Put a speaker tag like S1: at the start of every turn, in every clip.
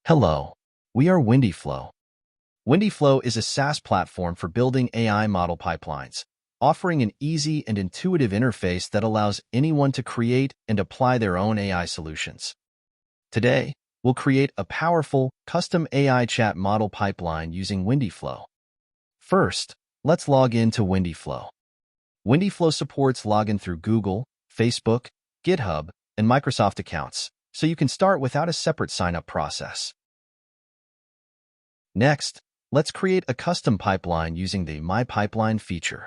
S1: Hello, we are WindyFlo. WindyFlo is a SaaS platform for building AI model pipelines, offering an easy and intuitive interface that allows anyone to create and apply their own AI solutions. Today, we'll create a powerful, custom AI chat model pipeline using WindyFlo. First, let's log in to WindyFlo. WindyFlo supports login through Google, Facebook, GitHub, and Microsoft accounts, so you can start without a separate sign-up process. Next, let's create a custom pipeline using the My Pipeline feature.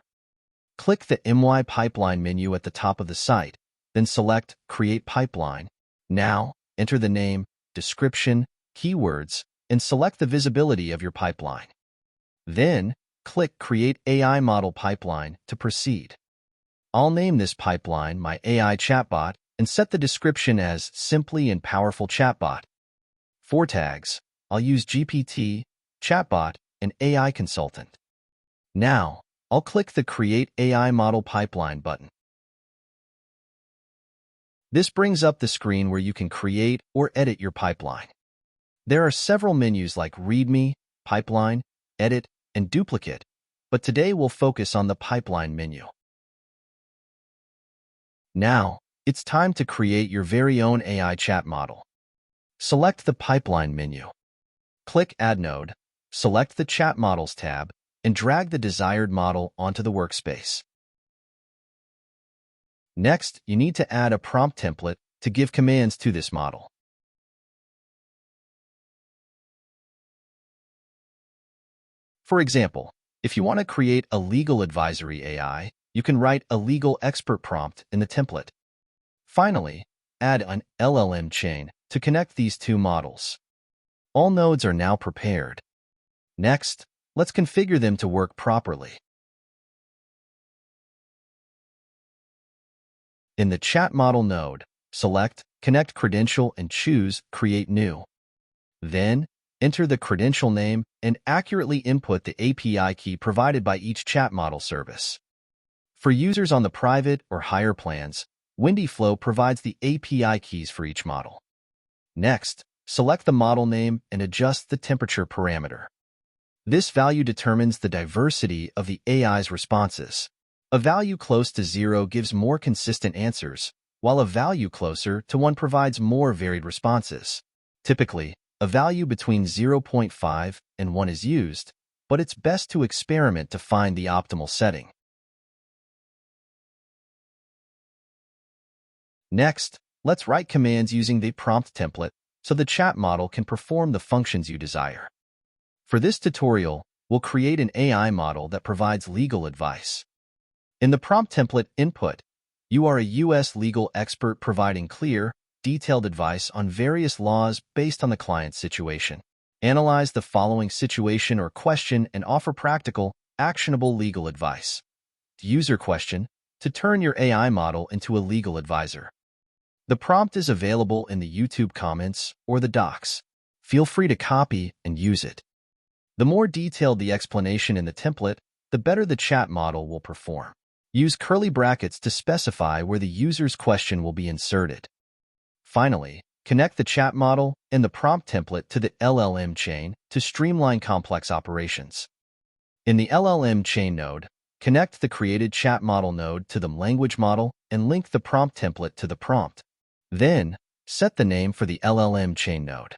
S1: Click the My Pipeline menu at the top of the site, then select Create Pipeline. Now, enter the name, description, keywords, and select the visibility of your pipeline. Then, click Create AI Model Pipeline to proceed. I'll name this pipeline my AI chatbot and set the description as Simply and Powerful Chatbot. For tags, I'll use GPT, Chatbot, and AI Consultant. Now, I'll click the Create AI Model Pipeline button. This brings up the screen where you can create or edit your pipeline. There are several menus like README, Pipeline, Edit, and Duplicate, but today we'll focus on the Pipeline menu. Now, it's time to create your very own AI chat model. Select the Pipeline menu. Click Add Node, select the Chat Models tab, and drag the desired model onto the workspace. Next, you need to add a prompt template to give commands to this model. For example, if you want to create a legal advisory AI, you can write a legal expert prompt in the template. Finally, add an LLM chain to connect these two models. All nodes are now prepared. Next, let's configure them to work properly. In the Chat Model node, select Connect Credential and choose Create New. Then, enter the credential name and accurately input the API key provided by each chat model service. For users on the private or higher plans, WindyFlo provides the API keys for each model. Next, select the model name and adjust the temperature parameter. This value determines the diversity of the AI's responses. A value close to 0 gives more consistent answers, while a value closer to 1 provides more varied responses. Typically, a value between 0.5 and 1 is used, but it's best to experiment to find the optimal setting. Next, let's write commands using the prompt template so the chat model can perform the functions you desire. For this tutorial, we'll create an AI model that provides legal advice. In the prompt template input, you are a U.S. legal expert providing clear, detailed advice on various laws based on the client's situation. Analyze the following situation or question and offer practical, actionable legal advice. User question: to turn your AI model into a legal advisor. The prompt is available in the YouTube comments or the docs. Feel free to copy and use it. The more detailed the explanation in the template, the better the chat model will perform. Use curly brackets to specify where the user's question will be inserted. Finally, connect the chat model and the prompt template to the LLM chain to streamline complex operations. In the LLM chain node, connect the created chat model node to the language model and link the prompt template to the prompt. Then, set the name for the LLM chain node.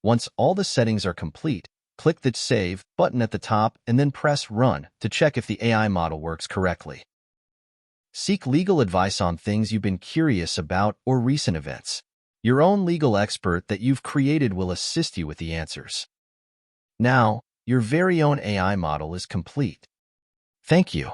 S1: Once all the settings are complete, click the Save button at the top and then press Run to check if the AI model works correctly. Seek legal advice on things you've been curious about or recent events. Your own legal expert that you've created will assist you with the answers. Now, your very own AI model is complete. Thank you.